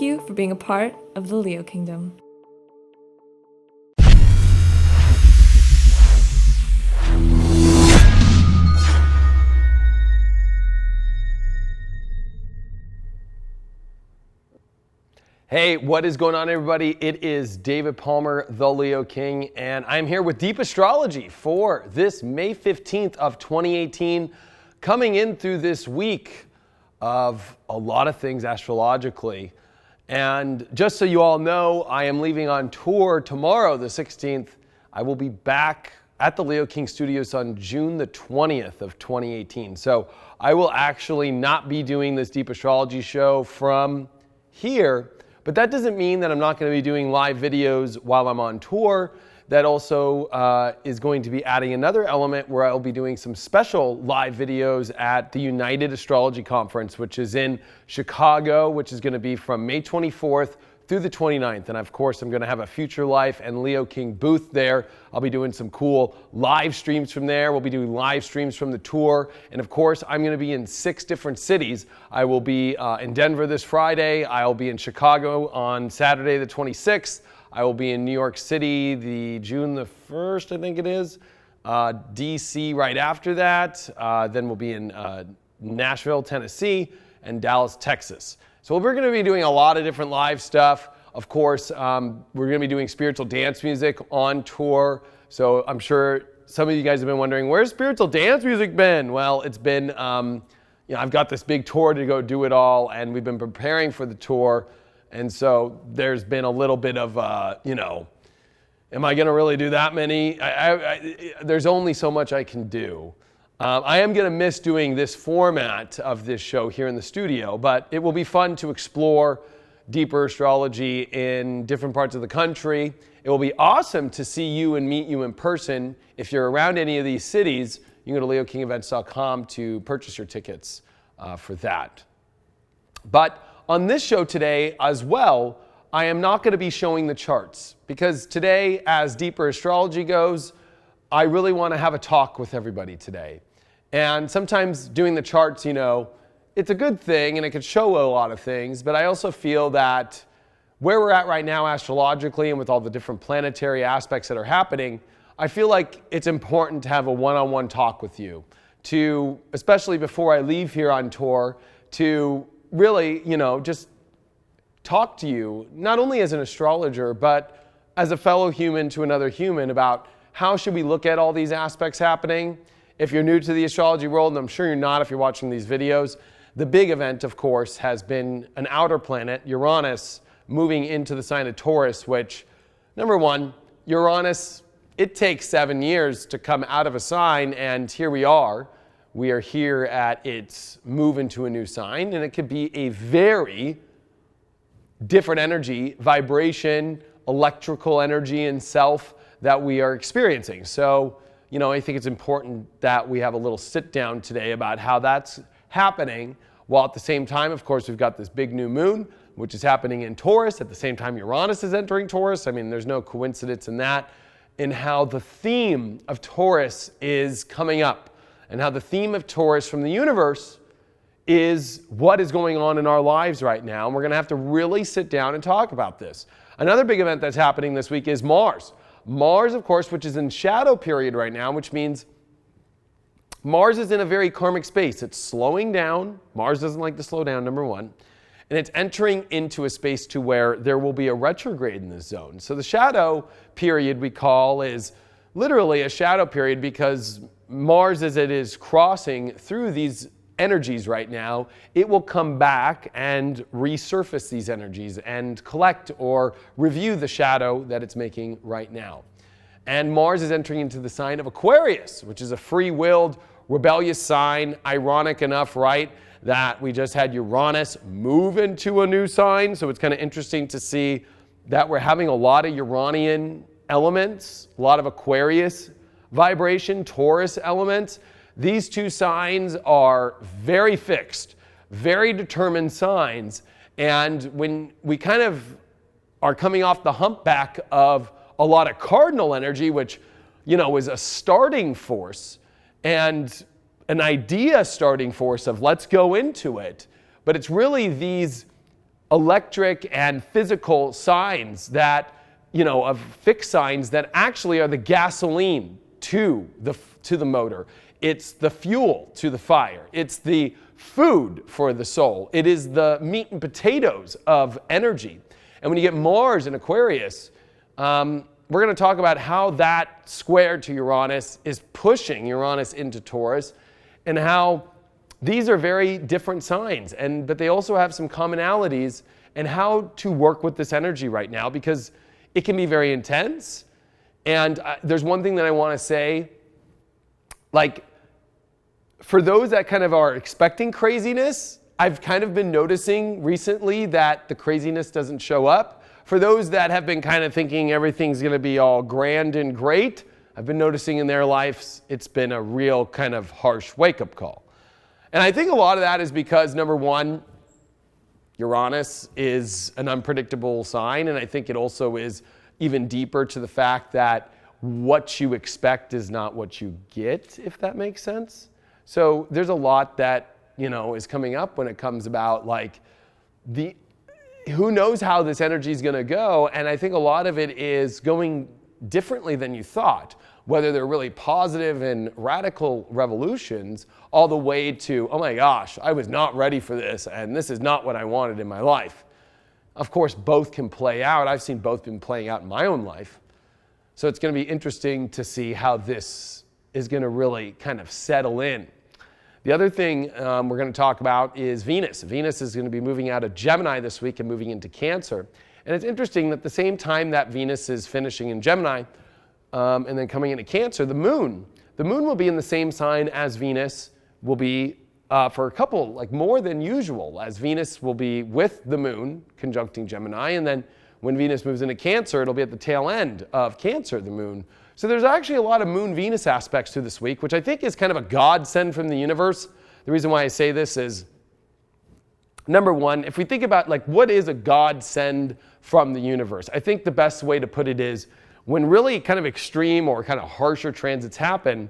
you for being a part of the Leo Kingdom. Hey, what is going on, everybody? It is David Palmer, the Leo King, and I'm here with Deep Astrology for this May 15th of 2018, coming in through this week of a lot of things astrologically. And just so you all know, I am leaving on tour tomorrow, the 16th. I will be back at the Leo King Studios on June the 20th of 2018. So I will actually not be doing this Deep Astrology show from here. But that doesn't mean that I'm not going to be doing live videos while I'm on tour. That also is going to be adding another element where I'll be doing some special live videos at the United Astrology Conference, which is in Chicago, which is going to be from May 24th through the 29th. And of course, I'm going to have a Future Life and Leo King booth there. I'll be doing some cool live streams from there. We'll be doing live streams from the tour. And of course, I'm going to be in 6 different cities. I will be in Denver this Friday. I'll be in Chicago on Saturday the 26th. I will be in New York City the June the 1st, I think it is. DC right after that. Then we'll be in Nashville, Tennessee, and Dallas, Texas. So we're going to be doing a lot of different live stuff. Of course, we're going to be doing spiritual dance music on tour. So I'm sure some of you guys have been wondering, where's spiritual dance music been? Well, it's been, I've got this big tour to go do it all, and we've been preparing for the tour. And so there's been a little bit of, am I going to really do that many? There's only so much I can do. I am going to miss doing this format of this show here in the studio, but it will be fun to explore deeper astrology in different parts of the country. It will be awesome to see you and meet you in person. If you're around any of these cities, you can go to leokingevents.com to purchase your tickets for that. But on this show today as well, I am not going to be showing the charts because today, as deeper astrology goes, I really want to have a talk with everybody today. And sometimes doing the charts, it's a good thing and it could show a lot of things, but I also feel that where we're at right now astrologically and with all the different planetary aspects that are happening, I feel like it's important to have a one-on-one talk with you, to, especially before I leave here on tour, to really, just talk to you, not only as an astrologer, but as a fellow human to another human about how should we look at all these aspects happening. If you're new to the astrology world, and I'm sure you're not if you're watching these videos, the big event, of course, has been an outer planet, Uranus, moving into the sign of Taurus, which, number one, Uranus, it takes 7 years to come out of a sign, and here we are. We are here at its move into a new sign, and it could be a very different energy, vibration, electrical energy and self that we are experiencing. So, I think it's important that we have a little sit down today about how that's happening, while at the same time, of course, we've got this big new moon, which is happening in Taurus. At the same time, Uranus is entering Taurus. I mean, there's no coincidence in that, and how the theme of Taurus is coming up, and how the theme of Taurus from the universe is what is going on in our lives right now. And we're going to have to really sit down and talk about this. Another big event that's happening this week is Mars. Mars, of course, which is in shadow period right now, which means Mars is in a very karmic space. It's slowing down. Mars doesn't like to slow down, number one. And it's entering into a space to where there will be a retrograde in this zone. So the shadow period we call is literally a shadow period because Mars, as it is crossing through these energies right now, it will come back and resurface these energies and collect or review the shadow that it's making right now. And Mars is entering into the sign of Aquarius, which is a free-willed, rebellious sign. Ironic enough, right, that we just had Uranus move into a new sign. So it's kind of interesting to see that we're having a lot of Uranian elements, a lot of Aquarius vibration, Taurus elements. These two signs are very fixed, very determined signs. And when we kind of are coming off the humpback of a lot of cardinal energy, which, is a starting force and an idea starting force of let's go into it. But it's really these electric and physical signs that, of fixed signs that actually are the gasoline to the motor. It's the fuel to the fire. It's the food for the soul. It is the meat and potatoes of energy. And when you get Mars in Aquarius, we're going to talk about how that square to Uranus is pushing Uranus into Taurus, and how these are very different signs, but they also have some commonalities, and how to work with this energy right now, because it can be very intense. And there's one thing that I want to say, like, for those that kind of are expecting craziness, I've kind of been noticing recently that the craziness doesn't show up. For those that have been kind of thinking everything's going to be all grand and great, I've been noticing in their lives it's been a real kind of harsh wake-up call. And I think a lot of that is because, number one, Uranus is an unpredictable sign, and I think it also is even deeper to the fact that what you expect is not what you get, if that makes sense. So there's a lot that, is coming up when it comes about, like, who knows how this energy is going to go, and I think a lot of it is going differently than you thought, whether they're really positive and radical revolutions, all the way to, oh my gosh, I was not ready for this, and this is not what I wanted in my life. Of course, both can play out. I've seen both been playing out in my own life. So it's going to be interesting to see how this is going to really kind of settle in. The other thing we're going to talk about is Venus. Venus is going to be moving out of Gemini this week and moving into Cancer. And it's interesting that at the same time that Venus is finishing in Gemini and then coming into Cancer, the moon will be in the same sign as Venus will be for a couple, like more than usual, as Venus will be with the moon conjuncting Gemini. And then when Venus moves into Cancer, it'll be at the tail end of Cancer, the moon. So there's actually a lot of Moon-Venus aspects to this week, which I think is kind of a godsend from the universe. The reason why I say this is, number one, if we think about, like, what is a godsend from the universe? I think the best way to put it is, when really kind of extreme or kind of harsher transits happen,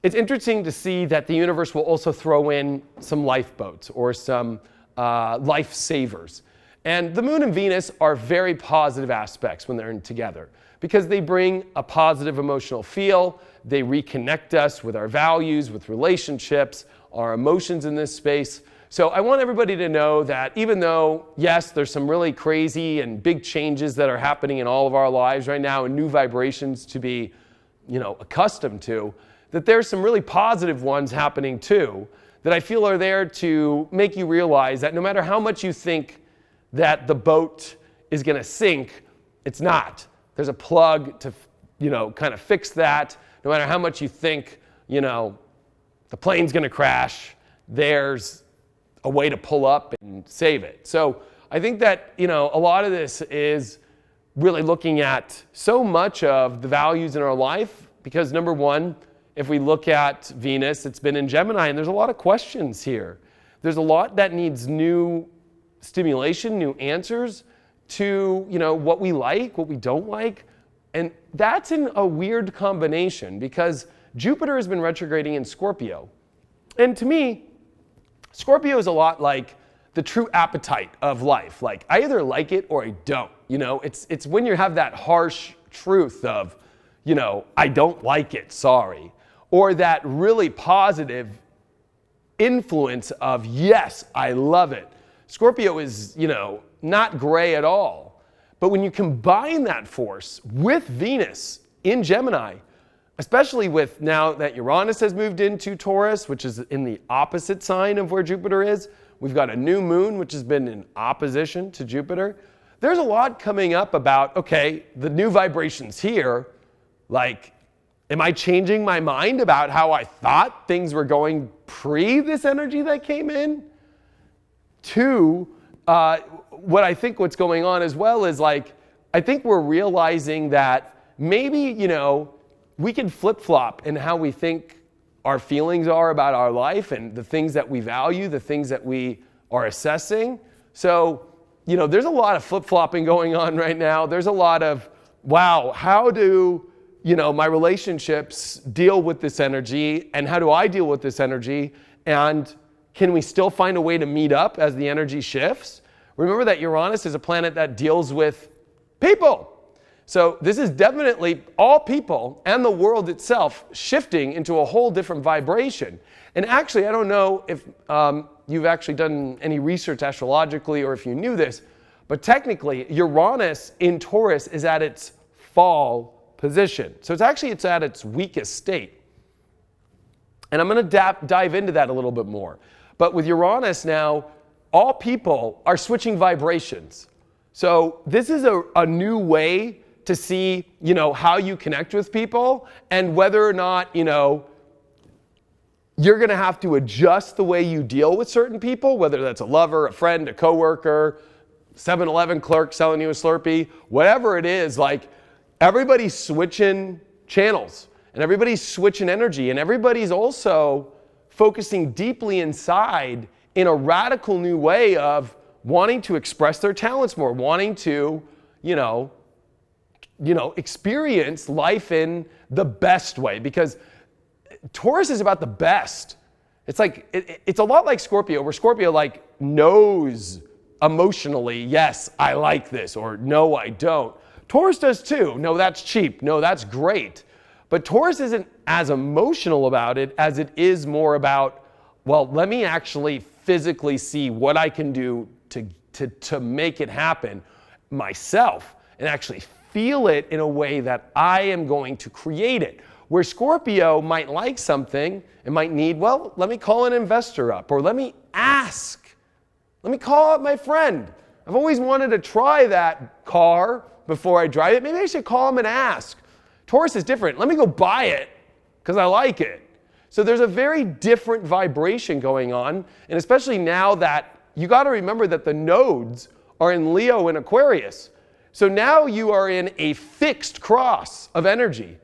it's interesting to see that the universe will also throw in some lifeboats or some lifesavers. And the moon and Venus are very positive aspects when they're together, because they bring a positive emotional feel. They reconnect us with our values, with relationships, our emotions in this space. So I want everybody to know that even though, yes, there's some really crazy and big changes that are happening in all of our lives right now, and new vibrations to be, accustomed to, that there's some really positive ones happening too, that I feel are there to make you realize that no matter how much you think that the boat is going to sink, it's not. There's a plug to, kind of fix that. No matter how much you think, the plane's going to crash, there's a way to pull up and save it. So I think that, a lot of this is really looking at so much of the values in our life, because number one, if we look at Venus, it's been in Gemini, and there's a lot of questions here. There's a lot that needs new stimulation, new answers to, what we like, what we don't like. And that's in a weird combination, because Jupiter has been retrograding in Scorpio. And to me, Scorpio is a lot like the true appetite of life. Like, I either like it or I don't. It's when you have that harsh truth of, I don't like it, sorry. Or that really positive influence of, yes, I love it. Scorpio is, not gray at all. But when you combine that force with Venus in Gemini, especially with now that Uranus has moved into Taurus, which is in the opposite sign of where Jupiter is, we've got a new moon, which has been in opposition to Jupiter. There's a lot coming up about, okay, the new vibrations here, like, am I changing my mind about how I thought things were going pre this energy that came in? Two, what I think what's going on as well is, like, I think we're realizing that maybe, we can flip-flop in how we think our feelings are about our life and the things that we value, the things that we are assessing. So, there's a lot of flip-flopping going on right now. There's a lot of, wow, how do, my relationships deal with this energy, and how do I deal with this energy? And can we still find a way to meet up as the energy shifts? Remember that Uranus is a planet that deals with people. So this is definitely all people and the world itself shifting into a whole different vibration. And actually, I don't know if you've actually done any research astrologically or if you knew this, but technically Uranus in Taurus is at its fall position. So it's at its weakest state. And I'm going to dive into that a little bit more. But with Uranus now, all people are switching vibrations. So this is a new way to see, how you connect with people and whether or not, you're going to have to adjust the way you deal with certain people, whether that's a lover, a friend, a coworker, 7-Eleven clerk selling you a Slurpee, whatever it is, like everybody's switching channels and everybody's switching energy and everybody's also focusing deeply inside in a radical new way of wanting to express their talents more, wanting to, experience life in the best way, because Taurus is about the best. It's like, it's a lot like Scorpio, where Scorpio like knows emotionally, yes, I like this, or no, I don't. Taurus does too. No, that's cheap. No, that's great. But Taurus isn't as emotional about it as it is more about, well, let me actually physically see what I can do to make it happen myself and actually feel it in a way that I am going to create it. Where Scorpio might like something and might need, well, let me call an investor up, or let me ask. Let me call up my friend. I've always wanted to try that car before I drive it. Maybe I should call him and ask. Taurus is different. Let me go buy it because I like it. So there's a very different vibration going on, and especially now that you got to remember that the nodes are in Leo and Aquarius. So now you are in a fixed cross of energy.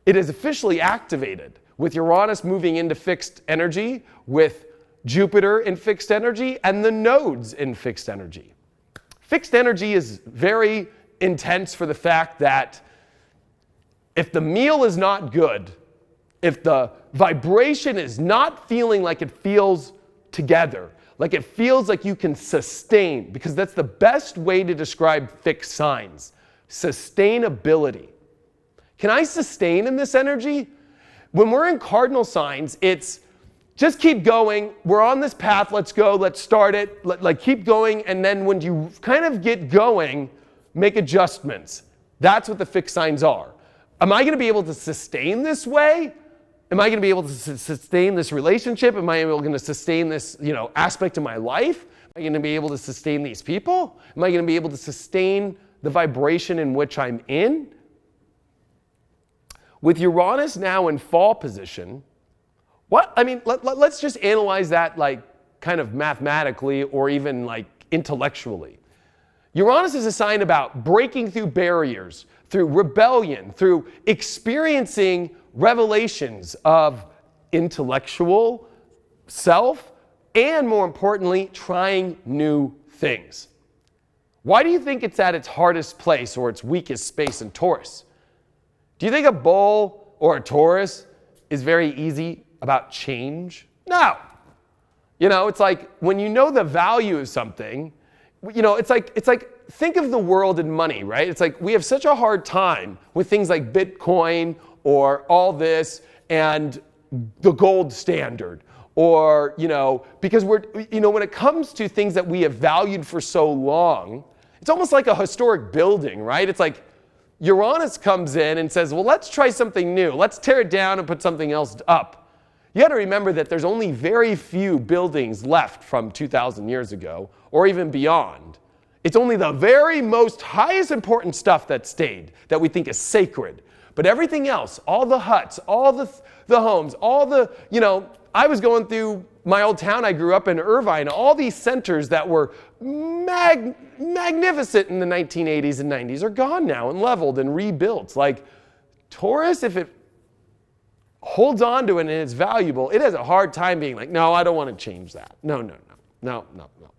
It is officially activated with Uranus moving into fixed energy, with Jupiter in fixed energy, and the nodes in fixed energy. Fixed energy is very intense for the fact that if the meal is not good, if the vibration is not feeling like it feels together, like it feels like you can sustain, because that's the best way to describe fixed signs, sustainability. Can I sustain in this energy? When we're in cardinal signs, it's just keep going. We're on this path. Let's go. Let's start it. Keep going. And then when you kind of get going, make adjustments. That's what the fixed signs are. Am I going to be able to sustain this way? Am I going to be able to sustain this relationship? Am I going to sustain this, aspect of my life? Am I going to be able to sustain these people? Am I going to be able to sustain the vibration in which I'm in? With Uranus now in fall position, let's just analyze that kind of mathematically or even intellectually. Uranus is a sign about breaking through barriers, through rebellion, through experiencing revelations of intellectual self, and more importantly, trying new things. Why do you think it's at its hardest place or its weakest space in Taurus? Do you think a bull or a Taurus is very easy about change? No. It's like when you know the value of something, it's like think of the world and money, right? It's like we have such a hard time with things like Bitcoin or all this and the gold standard, or, because we're, when it comes to things that we have valued for so long, it's almost like a historic building, right? It's like Uranus comes in and says, well, let's try something new. Let's tear it down and put something else up. You got to remember that there's only very few buildings left from 2,000 years ago, or even beyond. It's only the very most highest important stuff that stayed, that we think is sacred. But everything else, all the huts, all the homes, all the, I was going through my old town I grew up in, Irvine, all these centers that were magnificent in the 1980s and 90s are gone now and leveled and rebuilt. Like Taurus, if it holds on to it and it's valuable, it has a hard time being like, no, I don't want to change that. No.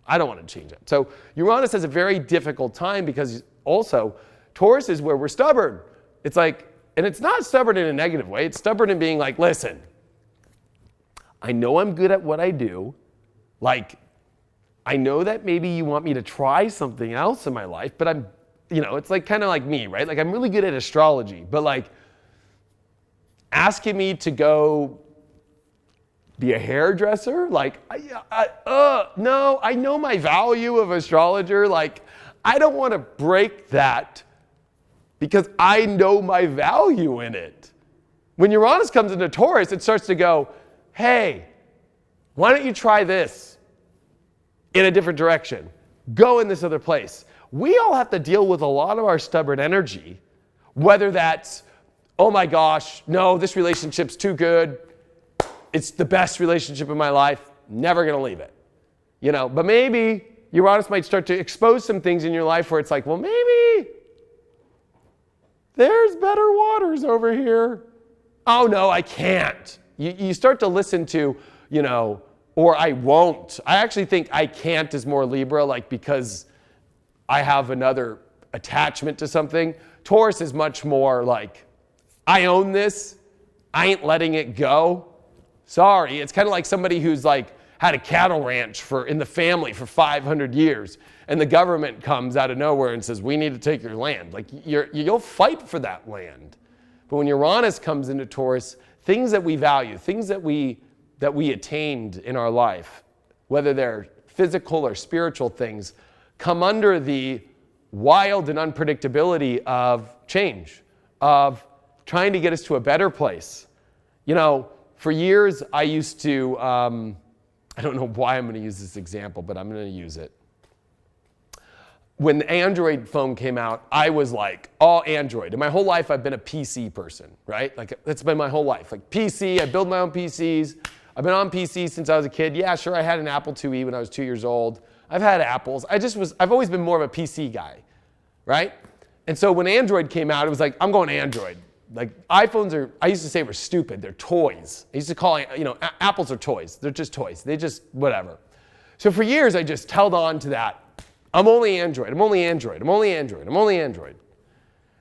I don't want to change it. So Uranus has a very difficult time because also Taurus is where we're stubborn. It's like, and it's not stubborn in a negative way. It's stubborn in being like, listen, I know I'm good at what I do. I know that maybe you want me to try something else in my life, but I'm, it's like kind of like me, right? Like I'm really good at astrology, but like asking me to go be a hairdresser, like, no, I know my value of astrologer. Like, I don't want to break that because I know my value in it. When Uranus comes into Taurus, it starts to go, hey, why don't you try this in a different direction? Go in this other place. We all have to deal with a lot of our stubborn energy, whether that's, oh my gosh, no, this relationship's too good. It's the best relationship in my life. Never going to leave it. But maybe Uranus might start to expose some things in your life where it's like, well, maybe there's better waters over here. Oh, no, I can't. You start to listen to, or I won't. I actually think I can't is more Libra, like because I have another attachment to something. Taurus is much more like, I own this. I ain't letting it go. Sorry. It's kind of like somebody who's like had a cattle ranch in the family for 500 years. And the government comes out of nowhere and says, we need to take your land. Like you'll fight for that land. But when Uranus comes into Taurus, things that we value, things that we attained in our life, whether they're physical or spiritual things, come under the wild and unpredictability of change, of trying to get us to a better place. For years I used to, I don't know why I'm going to use this example, but I'm going to use it. When the Android phone came out, I was like, all Android. And my whole life, I've been a PC person, right? Like, that's been my whole life. Like, PC, I build my own PCs. I've been on PCs since I was a kid. Yeah, sure, I had an Apple IIe when I was 2 years old. I've had Apples. I've always been more of a PC guy, right? And so when Android came out, it was like, I'm going Android. Like, iPhones I used to say were stupid. They're toys. I used to call it, Apples are toys. They're just toys. They just, whatever. So for years, I just held on to that. I'm only Android, I'm only Android, I'm only Android, I'm only Android.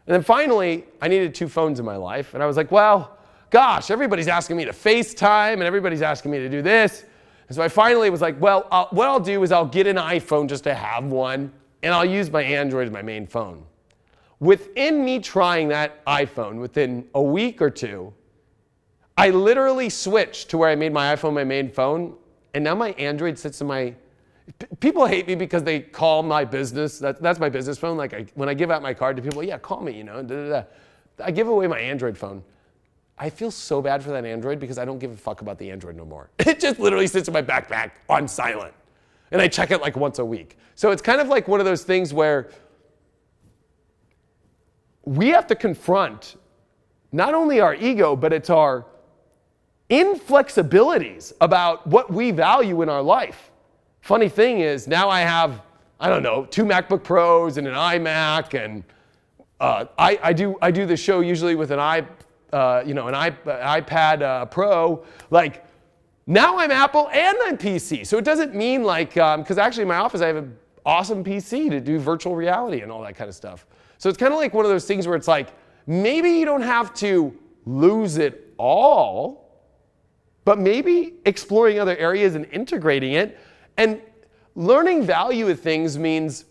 And then finally, I needed 2 phones in my life. And I was like, well, gosh, everybody's asking me to FaceTime and everybody's asking me to do this. And so I finally was like, well, what I'll do is I'll get an iPhone just to have one and I'll use my Android as my main phone. Within me trying that iPhone, within a week or 2, I literally switched to where I made my iPhone my main phone. And now my Android sits in my... People hate me because they call my business, that's my business phone. Like when I give out my card to people, yeah, call me, I give away my Android phone. I feel so bad for that Android because I don't give a fuck about the Android no more. It just literally sits in my backpack on silent. And I check it like once a week. So it's kind of like one of those things where we have to confront not only our ego, but it's our inflexibilities about what we value in our life. Funny thing is, now I have, 2 MacBook Pros and an iMac, and I do the show usually with an iPad Pro. Like, now I'm Apple and I'm PC. So it doesn't mean like, because actually in my office I have an awesome PC to do virtual reality and all that kind of stuff. So it's kind of like one of those things where it's like, maybe you don't have to lose it all, but maybe exploring other areas and integrating it. And learning value of things means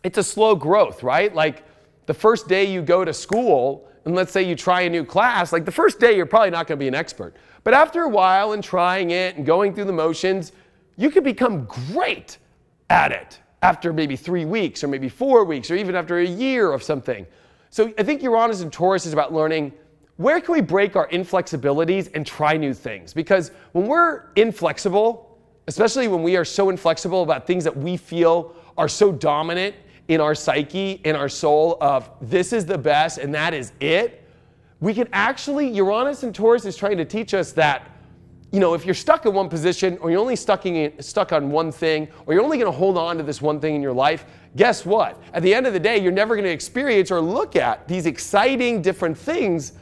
it's a slow growth, right? Like the first day you go to school, and let's say you try a new class, like the first day you're probably not going to be an expert. But after a while and trying it and going through the motions, you could become great at it after maybe 3 weeks or maybe 4 weeks or even after a year of something. So I think Uranus and Taurus is about learning where can we break our inflexibilities and try new things? Because when we're inflexible, especially when we are so inflexible about things that we feel are so dominant in our psyche, in our soul of this is the best and that is it, we can actually, Uranus and Taurus is trying to teach us that, if you're stuck in one position or you're only stuck on one thing or you're only going to hold on to this one thing in your life, guess what? At the end of the day, you're never going to experience or look at these exciting different things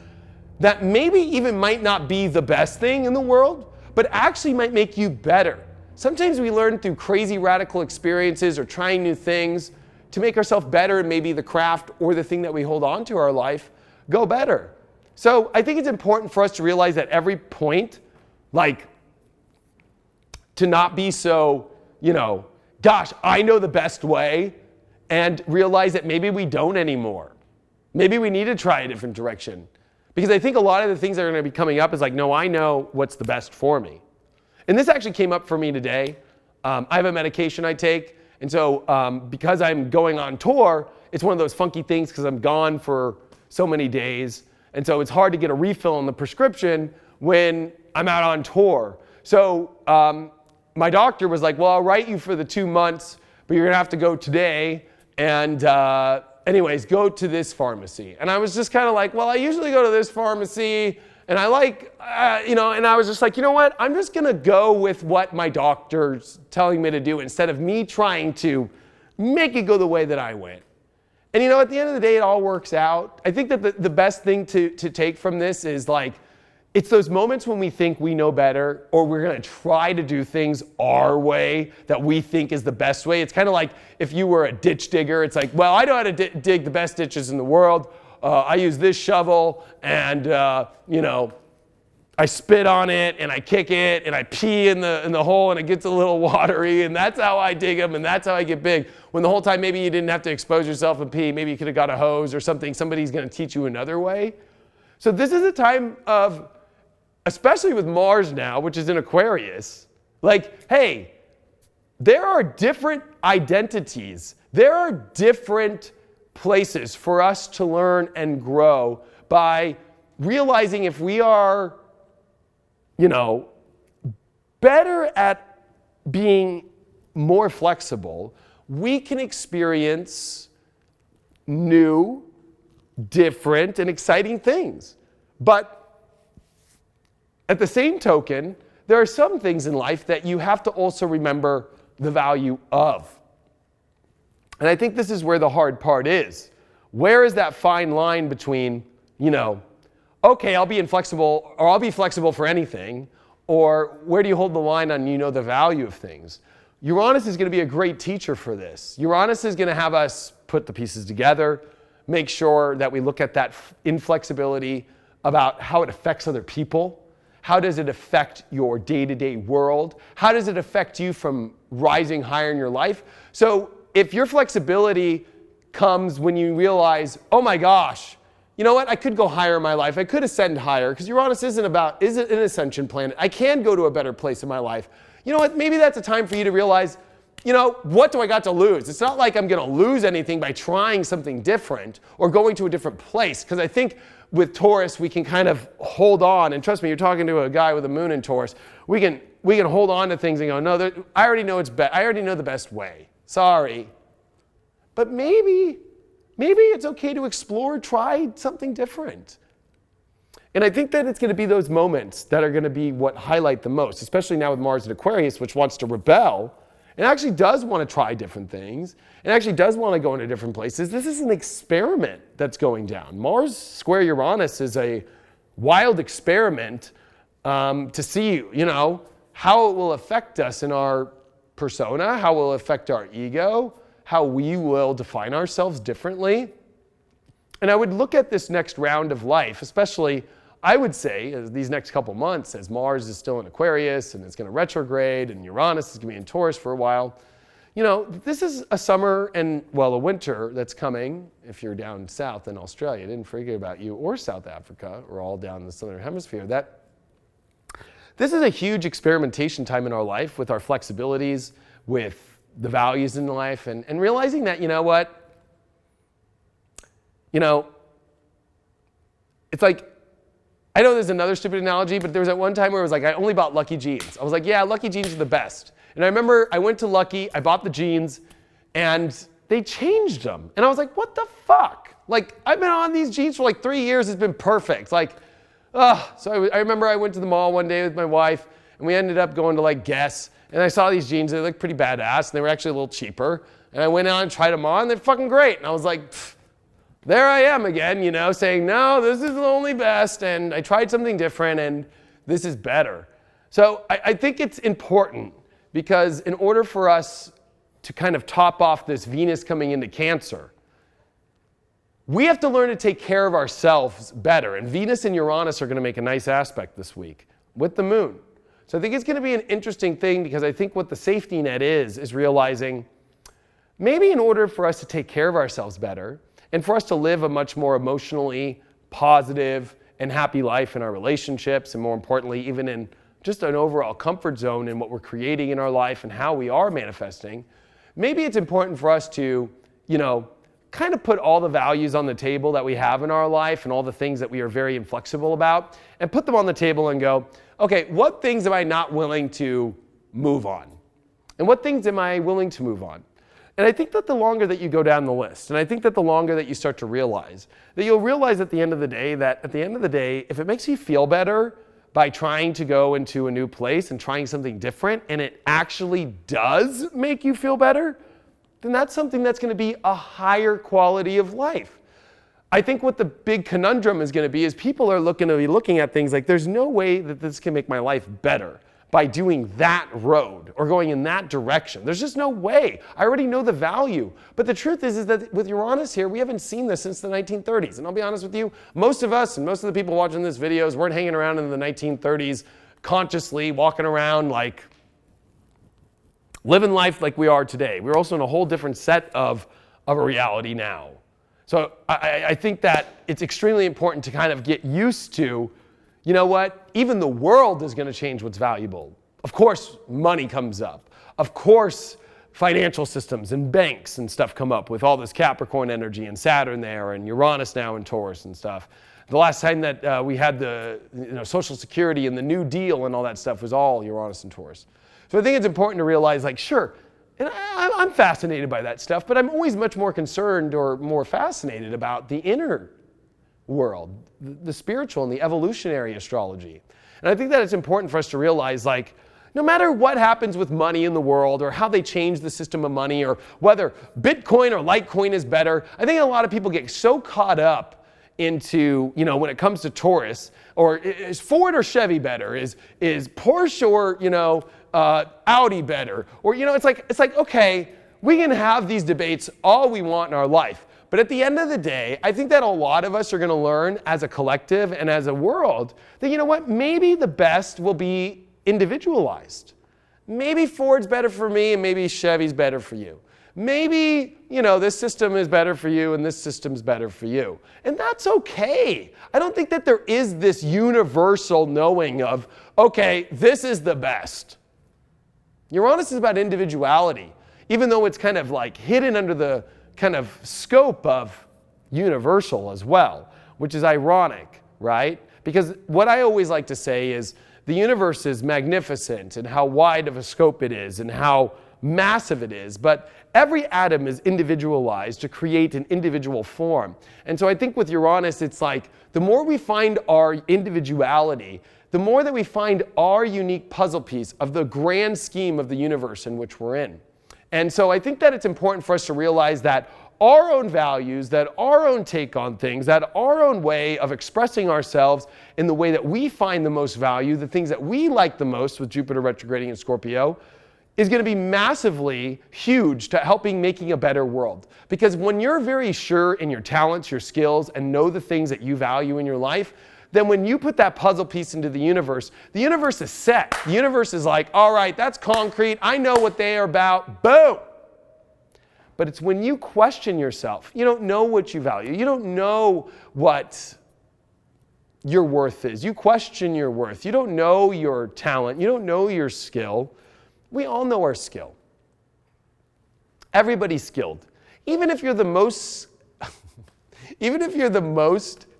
that maybe even might not be the best thing in the world, but actually might make you better. Sometimes we learn through crazy radical experiences or trying new things to make ourselves better and maybe the craft or the thing that we hold on to our life go better. So I think it's important for us to realize at every point, like to not be so, gosh, I know the best way, and realize that maybe we don't anymore. Maybe we need to try a different direction. Because I think a lot of the things that are going to be coming up is like, no, I know what's the best for me. And this actually came up for me today. I have a medication I take, and so because I'm going on tour, it's one of those funky things because I'm gone for so many days, and so it's hard to get a refill on the prescription when I'm out on tour. So my doctor was like, well, I'll write you for the 2 months, but you're gonna have to go today, and anyways, go to this pharmacy. And I was just kind of like, well, I usually go to this pharmacy, and I like, and I was just like, you know what? I'm just gonna go with what my doctor's telling me to do instead of me trying to make it go the way that I went. And at the end of the day, it all works out. I think that the best thing to take from this is like, it's those moments when we think we know better, or we're gonna try to do things our way that we think is the best way. It's kind of like if you were a ditch digger, it's like, well, I know how to dig the best ditches in the world. I use this shovel, and I spit on it, and I kick it, and I pee in the hole, and it gets a little watery, and that's how I dig them, and that's how I get big. When the whole time maybe you didn't have to expose yourself and pee, maybe you could have got a hose or something. Somebody's gonna teach you another way. So this is a time of, especially with Mars now, which is in Aquarius, like, hey, there are different identities. There are different places for us to learn and grow by realizing if we are, better at being more flexible, we can experience new, different, and exciting things. But at the same token, there are some things in life that you have to also remember the value of. And I think this is where the hard part is. Where is that fine line between, okay, I'll be inflexible, or I'll be flexible for anything, or where do you hold the line on, the value of things? Uranus is going to be a great teacher for this. Uranus is going to have us put the pieces together, make sure that we look at that inflexibility about how it affects other people. How does it affect your day-to-day world? How does it affect you from rising higher in your life? So if your flexibility comes when you realize, oh my gosh, you know what? I could go higher in my life. I could ascend higher, because Uranus isn't an ascension planet. I can go to a better place in my life. You know what? Maybe that's a time for you to realize, what do I got to lose? It's not like I'm going to lose anything by trying something different or going to a different place. Because I think with Taurus, we can kind of hold on. And trust me, you're talking to a guy with a moon in Taurus. We can hold on to things and go, no, I already know I already know the best way. Sorry. But maybe it's okay to explore, try something different. And I think that it's going to be those moments that are going to be what highlight the most, especially now with Mars in Aquarius, which wants to rebel and actually does want to try different things and actually does want to go into different places. This is an experiment that's going down. Mars square Uranus is a wild experiment to see, how it will affect us in our persona, how it will affect our ego, how we will define ourselves differently. And I would look at this next round of life, especially, I would say, as these next couple months, as Mars is still in Aquarius and it's going to retrograde and Uranus is going to be in Taurus for a while. This is a summer and, a winter that's coming if you're down south in Australia. I didn't forget about you, or South Africa, or all down in the southern hemisphere. This is a huge experimentation time in our life with our flexibilities, with the values in life, and realizing that, it's like, I know there's another stupid analogy, but there was at one time where it was like, I only bought Lucky jeans. I was like, yeah, Lucky jeans are the best. And I remember I went to Lucky, I bought the jeans, and they changed them. And I was like, what the fuck? Like, I've been on these jeans for like 3 years, it's been perfect. Like, so I remember I went to the mall one day with my wife, and we ended up going to like Guess, and I saw these jeans, they looked pretty badass, and they were actually a little cheaper. And I went out and tried them on, and they're fucking great. And I was like, there I am again, saying, no, this is the only best, and I tried something different, and this is better. So I think it's important, because in order for us to kind of top off this Venus coming into Cancer, we have to learn to take care of ourselves better. And Venus and Uranus are going to make a nice aspect this week with the moon. So I think it's going to be an interesting thing, because I think what the safety net is realizing maybe in order for us to take care of ourselves better and for us to live a much more emotionally positive and happy life in our relationships, and more importantly, even in just an overall comfort zone in what we're creating in our life and how we are manifesting, maybe it's important for us to, kind of put all the values on the table that we have in our life and all the things that we are very inflexible about, and put them on the table and go, okay, what things am I not willing to move on? And what things am I willing to move on? And I think that the longer that you go down the list, and I think that the longer that you start to realize, that you'll realize at the end of the day that if it makes you feel better by trying to go into a new place and trying something different, and it actually does make you feel better, then that's something that's going to be a higher quality of life. I think what the big conundrum is going to be is people are looking at things like, there's no way that this can make my life better by doing that road or going in that direction. There's just no way. I already know the value. But the truth is that with Uranus here, we haven't seen this since the 1930s. And I'll be honest with you, most of us and most of the people watching this videos weren't hanging around in the 1930s consciously walking around like living life like we are today. We're also in a whole different set of a reality now. So I think that it's extremely important to kind of get used to, you know what, even the world is going to change what's valuable. Of course, money comes up. Of course, financial systems and banks and stuff come up with all this Capricorn energy and Saturn there and Uranus now in Taurus and stuff. The last time that we had the Social Security and the New Deal and all that stuff was all Uranus and Taurus. So I think it's important to realize, like, sure, and I'm fascinated by that stuff, but I'm always much more concerned or more fascinated about the inner world, the spiritual and the evolutionary astrology. And I think that it's important for us to realize, like, no matter what happens with money in the world or how they change the system of money or whether Bitcoin or Litecoin is better, I think a lot of people get so caught up into, when it comes to Taurus, or is Ford or Chevy better? Is Porsche or, Audi better? Or, it's like, okay, we can have these debates all we want in our life. But at the end of the day, I think that a lot of us are going to learn as a collective and as a world that, maybe the best will be individualized. Maybe Ford's better for me and maybe Chevy's better for you. Maybe, this system is better for you and this system's better for you. And that's okay. I don't think that there is this universal knowing of, okay, this is the best. Uranus is about individuality, even though it's kind of like hidden under the kind of scope of universal as well, which is ironic, right? Because what I always like to say is the universe is magnificent and how wide of a scope it is and how massive it is, but every atom is individualized to create an individual form. And so I think with Uranus, it's like the more we find our individuality, the more that we find our unique puzzle piece of the grand scheme of the universe in which we're in. And so I think that it's important for us to realize that our own values, that our own take on things, that our own way of expressing ourselves in the way that we find the most value, the things that we like the most with Jupiter retrograding in Scorpio, is going to be massively huge to helping making a better world. Because when you're very sure in your talents, your skills, and know the things that you value in your life, then when you put that puzzle piece into the universe is set. The universe is like, all right, that's concrete. I know what they are about. Boom. But it's when you question yourself, you don't know what you value. You don't know what your worth is. You question your worth. You don't know your talent. You don't know your skill. We all know our skill. Everybody's skilled. Even if you're the most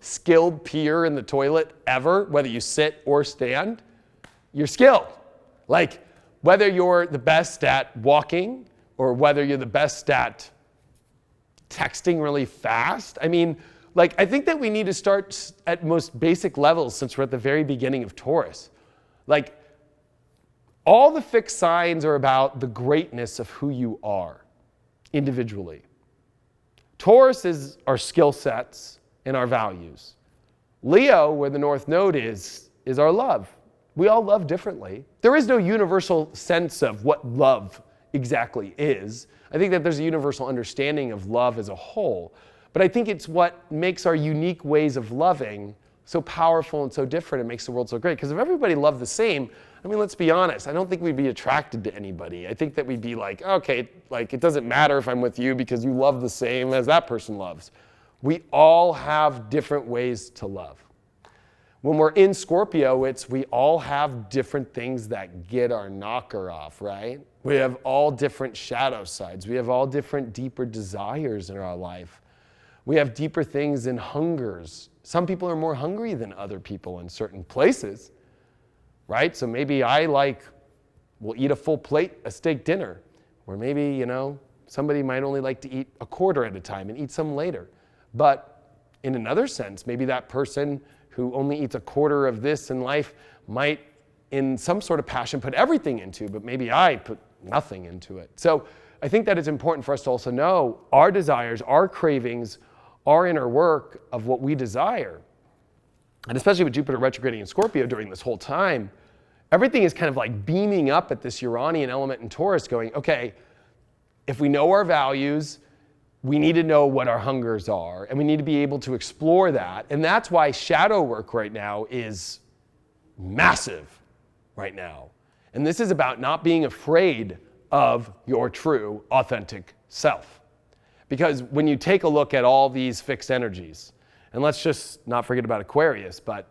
skilled peer in the toilet ever, whether you sit or stand, you're skilled. Like whether you're the best at walking or whether you're the best at texting really fast. I mean, I think that we need to start at most basic levels since we're at the very beginning of Taurus. All the fixed signs are about the greatness of who you are individually. Taurus is our skill sets and our values. Leo, where the North Node is our love. We all love differently. There is no universal sense of what love exactly is. I think that there's a universal understanding of love as a whole. But I think it's what makes our unique ways of loving so powerful and so different. It makes the world so great. Because if everybody loved the same, I mean, let's be honest. I don't think we'd be attracted to anybody. I think that we'd be like, okay, like it doesn't matter if I'm with you because you love the same as that person loves. We all have different ways to love. When we're in Scorpio, we all have different things that get our knocker off, right? We have all different shadow sides. We have all different deeper desires in our life. We have deeper things and hungers. Some people are more hungry than other people in certain places, right? So maybe will eat a full plate, a steak dinner, or maybe, somebody might only like to eat a quarter at a time and eat some later. But in another sense, maybe that person who only eats a quarter of this in life might, in some sort of passion, put everything into, but maybe I put nothing into it. So I think that it's important for us to also know our desires, our cravings, our inner work of what we desire. And especially with Jupiter retrograding in Scorpio during this whole time, everything is kind of like beaming up at this Uranian element in Taurus going, okay, if we know our values, we need to know what our hungers are, and we need to be able to explore that. And that's why shadow work right now is massive right now. And this is about not being afraid of your true, authentic self. Because when you take a look at all these fixed energies, and let's just not forget about Aquarius, but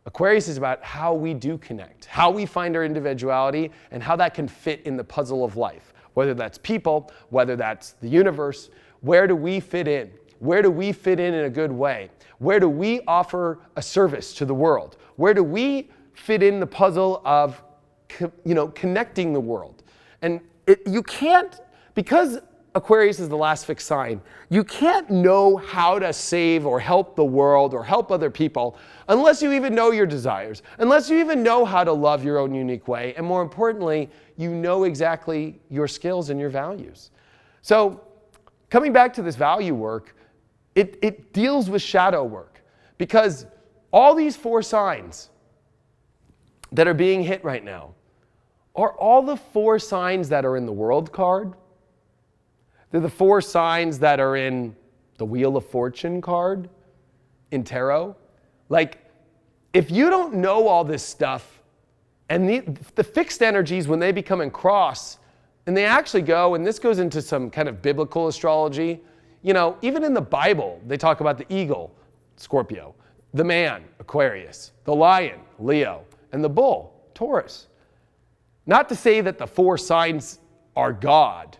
Aquarius is about how we do connect, how we find our individuality, and how that can fit in the puzzle of life. Whether that's people, whether that's the universe, where do we fit in? Where do we fit in a good way? Where do we offer a service to the world? Where do we fit in the puzzle of, connecting the world? And you can't, because Aquarius is the last fixed sign, you can't know how to save or help the world or help other people unless you even know your desires, unless you even know how to love your own unique way, and more importantly, you know exactly your skills and your values. So coming back to this value work, it deals with shadow work, because all these 4 signs that are being hit right now are all the 4 signs that are in the World card. They're the 4 signs that are in the Wheel of Fortune card in tarot. Like, if you don't know all this stuff, and the fixed energies, when they become in cross, and they actually go, and this goes into some kind of biblical astrology, even in the Bible, they talk about the eagle, Scorpio, the man, Aquarius, the lion, Leo, and the bull, Taurus. Not to say that the 4 signs are God,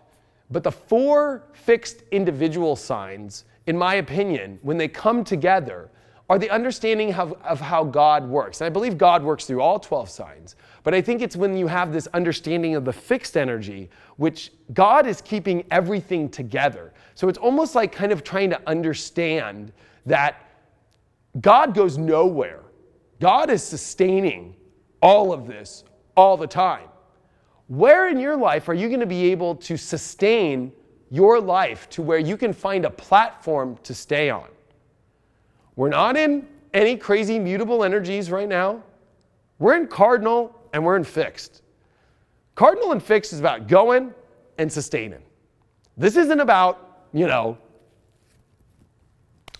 but the 4 fixed individual signs, in my opinion, when they come together, are the understanding of how God works. And I believe God works through all 12 signs. But I think it's when you have this understanding of the fixed energy, which God is keeping everything together. So it's almost like kind of trying to understand that God goes nowhere. God is sustaining all of this all the time. Where in your life are you going to be able to sustain your life to where you can find a platform to stay on? We're not in any crazy mutable energies right now. We're in cardinal and we're in fixed. Cardinal and fixed is about going and sustaining. This isn't about,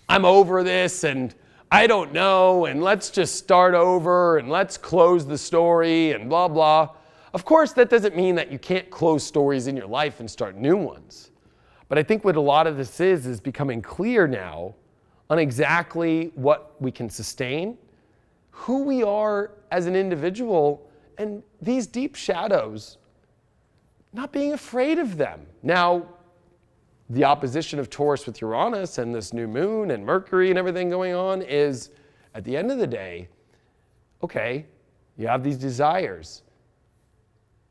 I'm over this and I don't know and let's just start over and let's close the story and blah, blah. Of course, that doesn't mean that you can't close stories in your life and start new ones. But I think what a lot of this is becoming clear now on exactly what we can sustain, who we are as an individual, and these deep shadows, not being afraid of them. Now, the opposition of Taurus with Uranus and this new moon and Mercury and everything going on is, at the end of the day, okay, you have these desires.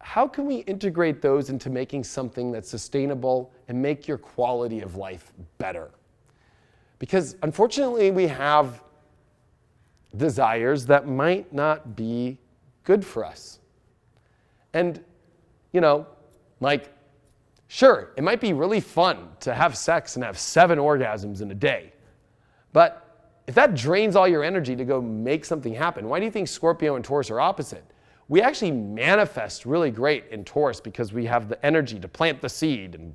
How can we integrate those into making something that's sustainable and make your quality of life better? Because unfortunately, we have desires that might not be good for us. And, sure, it might be really fun to have sex and have 7 orgasms in a day. But if that drains all your energy to go make something happen, why do you think Scorpio and Taurus are opposite? We actually manifest really great in Taurus because we have the energy to plant the seed and,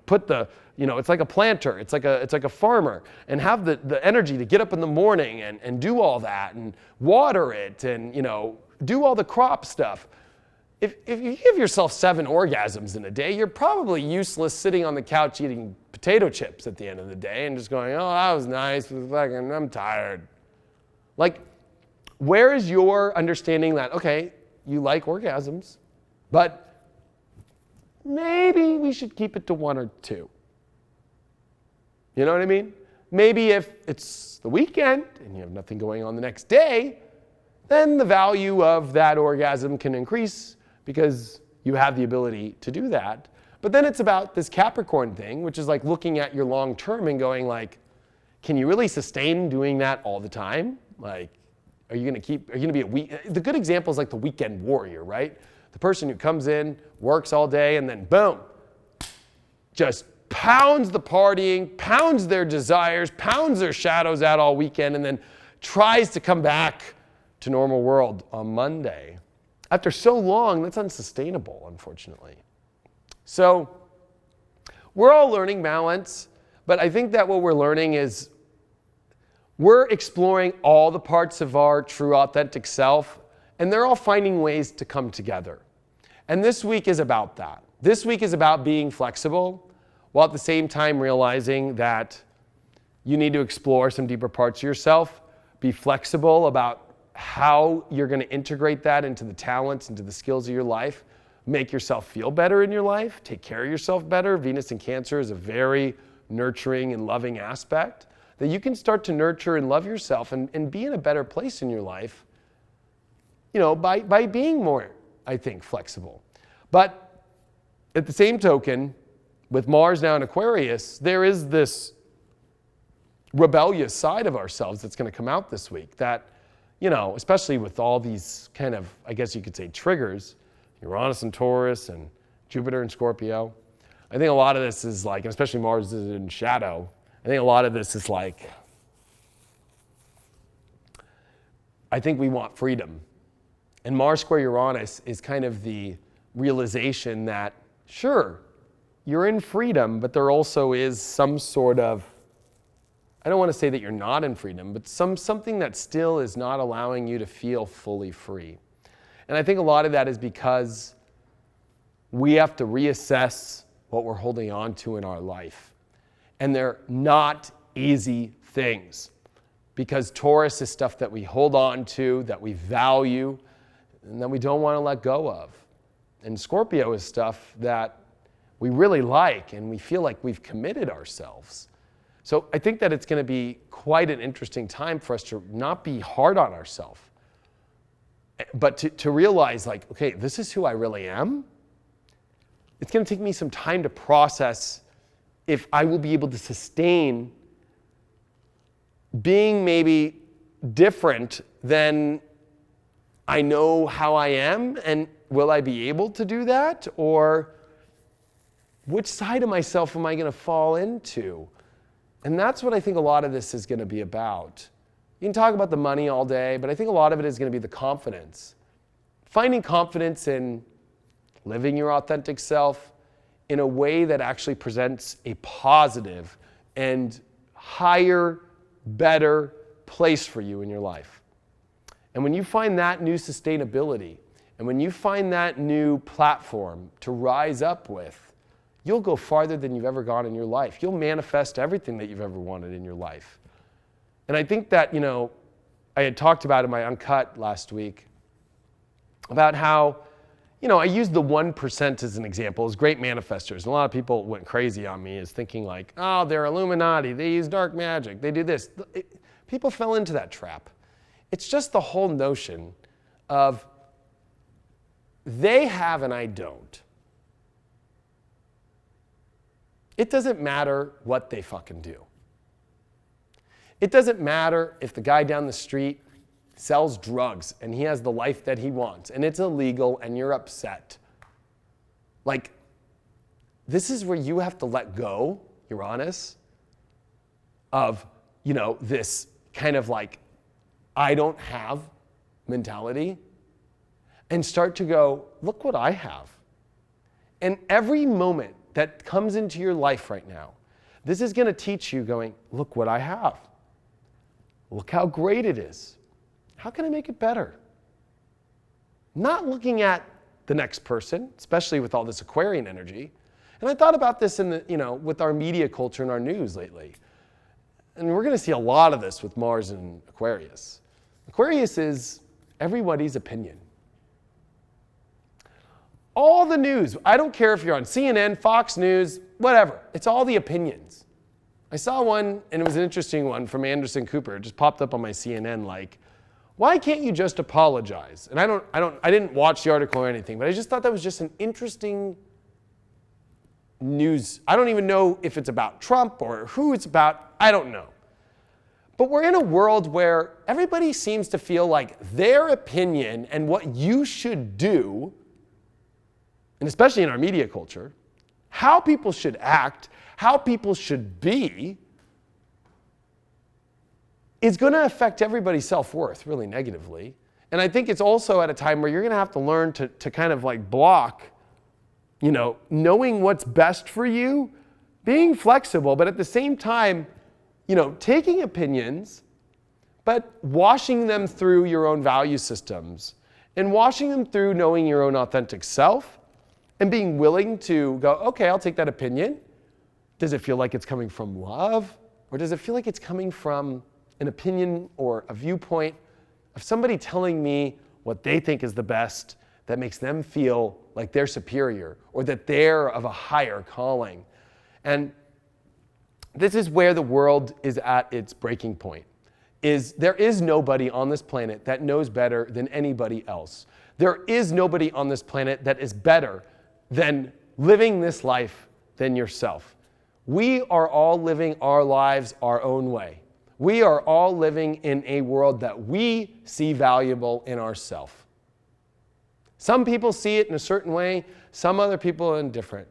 put the, it's like a planter, it's like a farmer, and have the energy to get up in the morning and do all that and water it and, do all the crop stuff. if you give yourself 7 orgasms in a day, you're probably useless sitting on the couch eating potato chips at the end of the day and just going, oh, that was nice, I'm tired. Like, where is your understanding that, okay, you like orgasms, but maybe we should keep it to 1 or 2? You know what I mean? Maybe if it's the weekend and you have nothing going on the next day, then the value of that orgasm can increase because you have the ability to do that. But then it's about this Capricorn thing, which is like looking at your long term and going like, can you really sustain doing that all the time? Like, are you going to be the good example is like the weekend warrior, right? The person who comes in, works all day, and then boom, just pounds the partying, pounds their desires, pounds their shadows out all weekend, and then tries to come back to normal world on Monday. After so long, that's unsustainable, unfortunately. So we're all learning balance, but I think that what we're learning is we're exploring all the parts of our true authentic self, and they're all finding ways to come together. And this week is about that. This week is about being flexible, while at the same time realizing that you need to explore some deeper parts of yourself, be flexible about how you're going to integrate that into the talents, into the skills of your life, make yourself feel better in your life, take care of yourself better. Venus in Cancer is a very nurturing and loving aspect that you can start to nurture and love yourself and be in a better place in your life, you know, by being more, I think, flexible. But at the same token, with Mars now in Aquarius, there is this rebellious side of ourselves that's going to come out this week that, you know, especially with all these kind of, I guess you could say, triggers, Uranus and Taurus and Jupiter and Scorpio. I think a lot of this is like, especially Mars is in shadow, I think a lot of this is like, I think we want freedom. And Mars square Uranus is kind of the realization that, sure, you're in freedom, but there also is some sort of, I don't want to say that you're not in freedom, but something that still is not allowing you to feel fully free. And I think a lot of that is because we have to reassess what we're holding on to in our life. And they're not easy things, because Taurus is stuff that we hold on to, that we value, and that we don't want to let go of. And Scorpio is stuff that we really like and we feel like we've committed ourselves. So I think that it's going to be quite an interesting time for us to not be hard on ourselves, but to realize like, okay, this is who I really am. It's going to take me some time to process if I will be able to sustain being maybe different than I know how I am, and will I be able to do that? Or which side of myself am I going to fall into? And that's what I think a lot of this is going to be about. You can talk about the money all day, but I think a lot of it is going to be the confidence. Finding confidence in living your authentic self in a way that actually presents a positive and higher, better place for you in your life. And when you find that new sustainability, and when you find that new platform to rise up with, you'll go farther than you've ever gone in your life. You'll manifest everything that you've ever wanted in your life. And I think that, you know, I had talked about in my Uncut last week about how, you know, I used the 1% as an example as great manifestors. And a lot of people went crazy on me as thinking like, oh, they're Illuminati, they use dark magic, they do this. People fell into that trap. It's just the whole notion of they have and I don't. It doesn't matter what they fucking do. It doesn't matter if the guy down the street sells drugs and he has the life that he wants and it's illegal and you're upset. Like, this is where you have to let go, Uranus, of, you know, this kind of like, I don't have mentality, and start to go, look what I have. And every moment that comes into your life right now, this is going to teach you going, look what I have. Look how great it is. How can I make it better? Not looking at the next person, especially with all this Aquarian energy. And I thought about this in the, with our media culture and our news lately. And we're going to see a lot of this with Mars and Aquarius. Aquarius is everybody's opinion. All the news, I don't care if you're on CNN, Fox News, whatever. It's all the opinions. I saw one, and it was an interesting one from Anderson Cooper. It just popped up on my CNN like, why can't you just apologize? And I didn't watch the article or anything, but I just thought that was just an interesting news. I don't even know if it's about Trump or who it's about. I don't know. But we're in a world where everybody seems to feel like their opinion and what you should do, and especially in our media culture, how people should act, how people should be, is going to affect everybody's self-worth really negatively. And I think it's also at a time where you're going to have to learn to kind of like block, knowing what's best for you, being flexible, but at the same time, taking opinions, but washing them through your own value systems and washing them through knowing your own authentic self and being willing to go, okay, I'll take that opinion. Does it feel like it's coming from love? Or does it feel like it's coming from an opinion or a viewpoint of somebody telling me what they think is the best that makes them feel like they're superior or that they're of a higher calling? And this is where the world is at its breaking point. There is nobody on this planet that knows better than anybody else. There is nobody on this planet that is better than living this life than yourself. We are all living our lives our own way. We are all living in a world that we see valuable in ourselves. Some people see it in a certain way, some other people in different.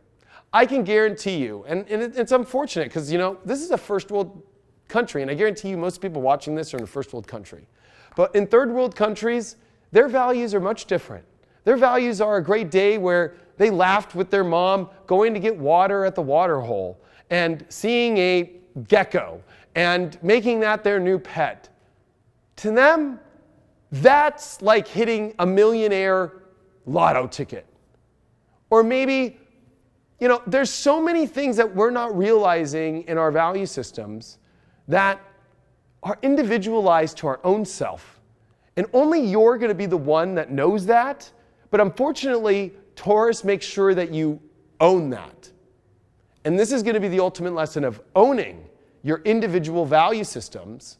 I can guarantee you, and it's unfortunate because, this is a first world country, and I guarantee you most people watching this are in a first world country. But in third world countries, their values are much different. Their values are a great day where they laughed with their mom going to get water at the water hole and seeing a gecko and making that their new pet. To them, that's like hitting a millionaire lotto ticket. Or maybe, there's so many things that we're not realizing in our value systems that are individualized to our own self. And only you're going to be the one that knows that. But unfortunately, Taurus makes sure that you own that. And this is going to be the ultimate lesson of owning your individual value systems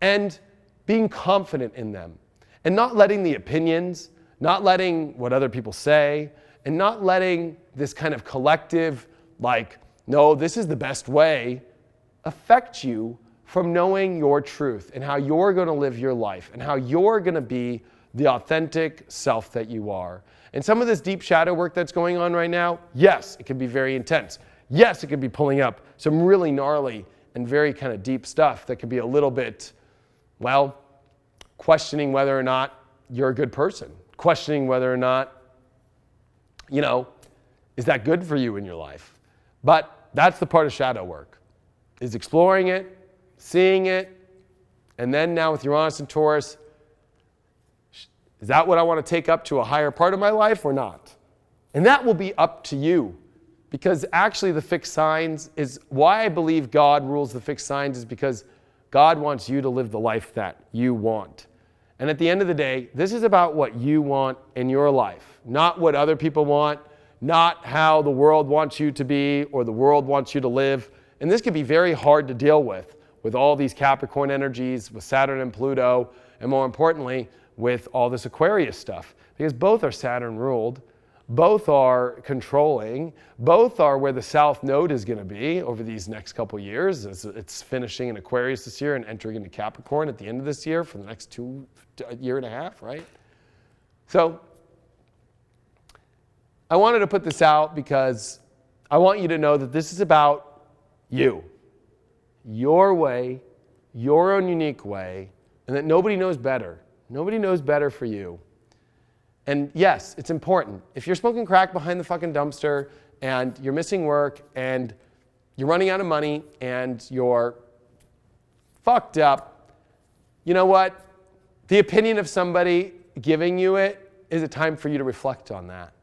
and being confident in them and not letting the opinions, not letting what other people say, and not letting this kind of collective, no, this is the best way, affect you from knowing your truth and how you're going to live your life and how you're going to be the authentic self that you are. And some of this deep shadow work that's going on right now, yes, it can be very intense. Yes, it could be pulling up some really gnarly and very kind of deep stuff that could be a little bit, questioning whether or not you're a good person, questioning whether or not, is that good for you in your life? But that's the part of shadow work, is exploring it, seeing it, and then now with Uranus and Taurus, is that what I want to take up to a higher part of my life or not? And that will be up to you. Because actually the fixed signs is why I believe God rules the fixed signs, is because God wants you to live the life that you want. And at the end of the day, this is about what you want in your life, not what other people want, not how the world wants you to be or the world wants you to live. And this can be very hard to deal with all these Capricorn energies, with Saturn and Pluto, and more importantly, with all this Aquarius stuff. Because both are Saturn ruled. Both are controlling. Both are where the South Node is going to be over these next couple years. It's finishing in Aquarius this year and entering into Capricorn at the end of this year for the next year and a half, right? So I wanted to put this out because I want you to know that this is about you, your way, your own unique way, and that nobody knows better. Nobody knows better for you. And yes, it's important. If you're smoking crack behind the fucking dumpster and you're missing work and you're running out of money and you're fucked up, you know what? The opinion of somebody giving you it is it time for you to reflect on that?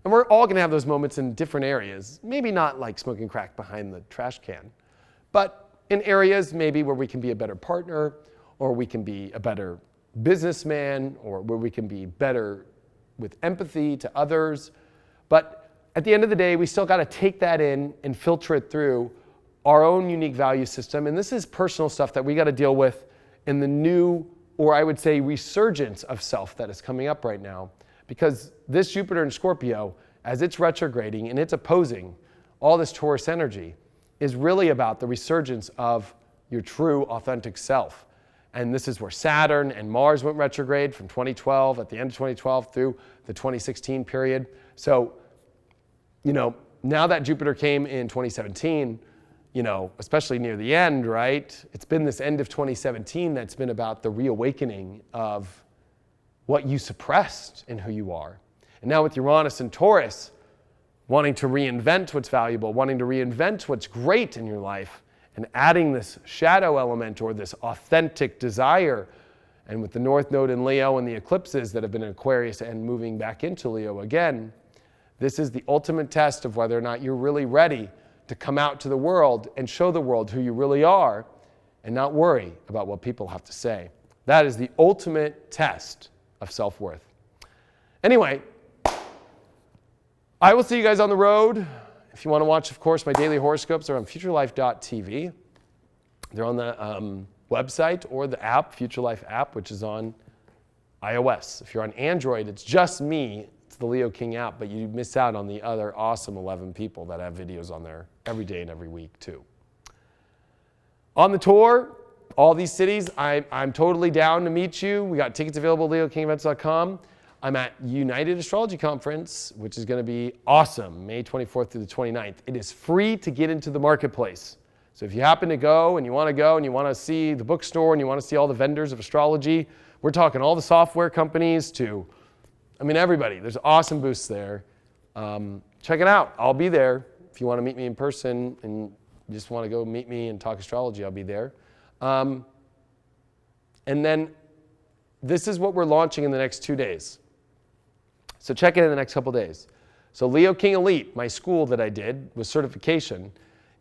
And we're all going to have those moments in different areas. Maybe not like smoking crack behind the trash can, but in areas maybe where we can be a better partner, or we can be a better businessman, or where we can be better with empathy to others. But at the end of the day, we still got to take that in and filter it through our own unique value system. And this is personal stuff that we got to deal with in the new, or I would say resurgence of self that is coming up right now. Because this Jupiter in Scorpio, as it's retrograding and it's opposing all this Taurus energy, is really about the resurgence of your true authentic self. And this is where Saturn and Mars went retrograde from 2012, at the end of 2012 through the 2016 period. So, now that Jupiter came in 2017, especially near the end, right? It's been this end of 2017 that's been about the reawakening of what you suppressed in who you are. And now with Uranus and Taurus, wanting to reinvent what's valuable, wanting to reinvent what's great in your life, and adding this shadow element or this authentic desire. And with the North Node in Leo and the eclipses that have been in Aquarius and moving back into Leo again, this is the ultimate test of whether or not you're really ready to come out to the world and show the world who you really are and not worry about what people have to say. That is the ultimate test of self-worth. Anyway, I will see you guys on the road. If you want to watch, of course, my daily horoscopes are on futurelife.tv. They're on the website or the app, Future Life app, which is on iOS. If you're on Android, it's just me. It's the Leo King app, but you miss out on the other awesome 11 people that have videos on there every day and every week, too. On the tour, all these cities, I'm totally down to meet you. We got tickets available at leokingevents.com. I'm at United Astrology Conference, which is going to be awesome, May 24th through the 29th. It is free to get into the marketplace. So if you happen to go and you want to see the bookstore and you want to see all the vendors of astrology, we're talking all the software companies to, everybody. There's awesome booths there. Check it out. I'll be there. If you want to meet me in person and you just want to go meet me and talk astrology, I'll be there. And then this is what we're launching in the next 2 days. So check it in the next couple days. So Leo King Elite, my school that I did with certification,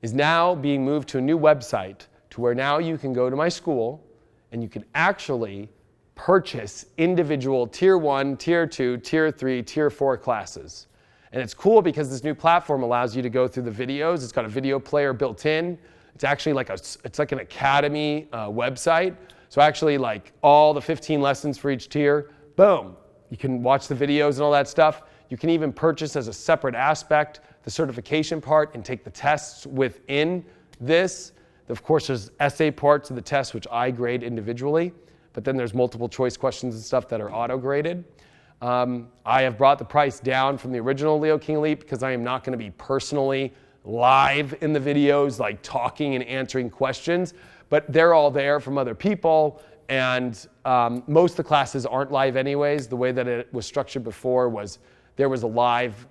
is now being moved to a new website to where now you can go to my school and you can actually purchase individual Tier 1, Tier 2, Tier 3, Tier 4 classes. And it's cool because this new platform allows you to go through the videos. It's got a video player built in. It's actually like an academy website. So actually like all the 15 lessons for each tier, boom. You can watch the videos and all that stuff. You can even purchase as a separate aspect the certification part and take the tests within this. Of course, there's essay parts of the test which I grade individually, but then there's multiple choice questions and stuff that are auto-graded. I have brought the price down from the original Leo King Elite because I am not going to be personally live in the videos, like talking and answering questions, but they're all there from other people. And most of the classes aren't live anyways. The way that it was structured before was there was a live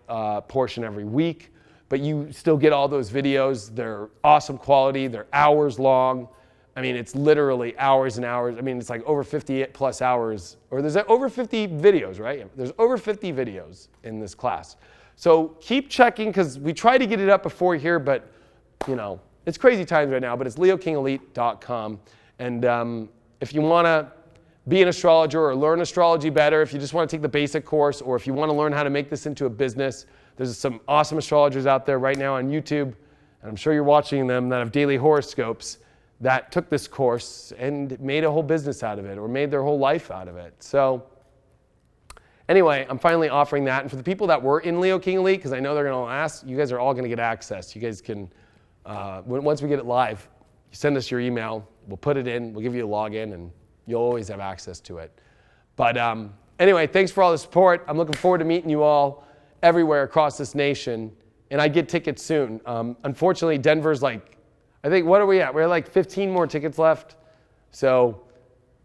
portion every week, but you still get all those videos. They're awesome quality. They're hours long. It's literally hours and hours. It's like over 50 plus hours, or there's over 50 videos, right? There's over 50 videos in this class. So keep checking because we try to get it up before here, but it's crazy times right now, but it's leokingelite.com. And if you want to be an astrologer or learn astrology better, if you just want to take the basic course, or if you want to learn how to make this into a business, there's some awesome astrologers out there right now on YouTube, and I'm sure you're watching them, that have daily horoscopes that took this course and made a whole business out of it or made their whole life out of it. So anyway, I'm finally offering that. And for the people that were in Leo King Elite, because I know they're going to ask, you guys are all going to get access. You guys can, once we get it live, you send us your email, we'll put it in, we'll give you a login, and you'll always have access to it. But anyway, thanks for all the support. I'm looking forward to meeting you all everywhere across this nation, and I get tickets soon. Unfortunately, Denver's like, I think, what are we at? We're at like 15 more tickets left. So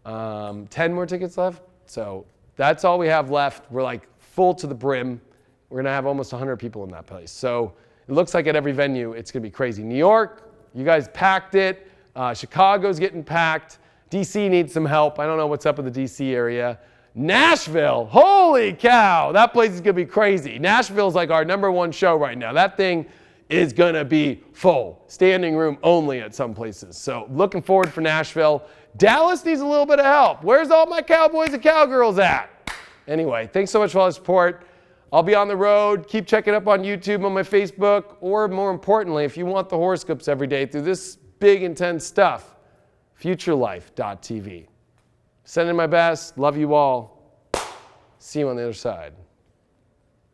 10 more tickets left. So that's all we have left. We're like full to the brim. We're going to have almost 100 people in that place. So it looks like at every venue, it's going to be crazy. New York, you guys packed it. Chicago's getting packed. DC needs some help. I don't know what's up in the DC area. Nashville, holy cow, that place is going to be crazy. Nashville's like our #1 show right now. That thing is going to be full. Standing room only at some places. So looking forward for Nashville. Dallas needs a little bit of help. Where's all my cowboys and cowgirls at? Anyway, thanks so much for all the support. I'll be on the road. Keep checking up on YouTube, on my Facebook, or more importantly, if you want the horoscopes every day through this big, intense stuff, futurelife.tv. Sending my best. Love you all. See you on the other side.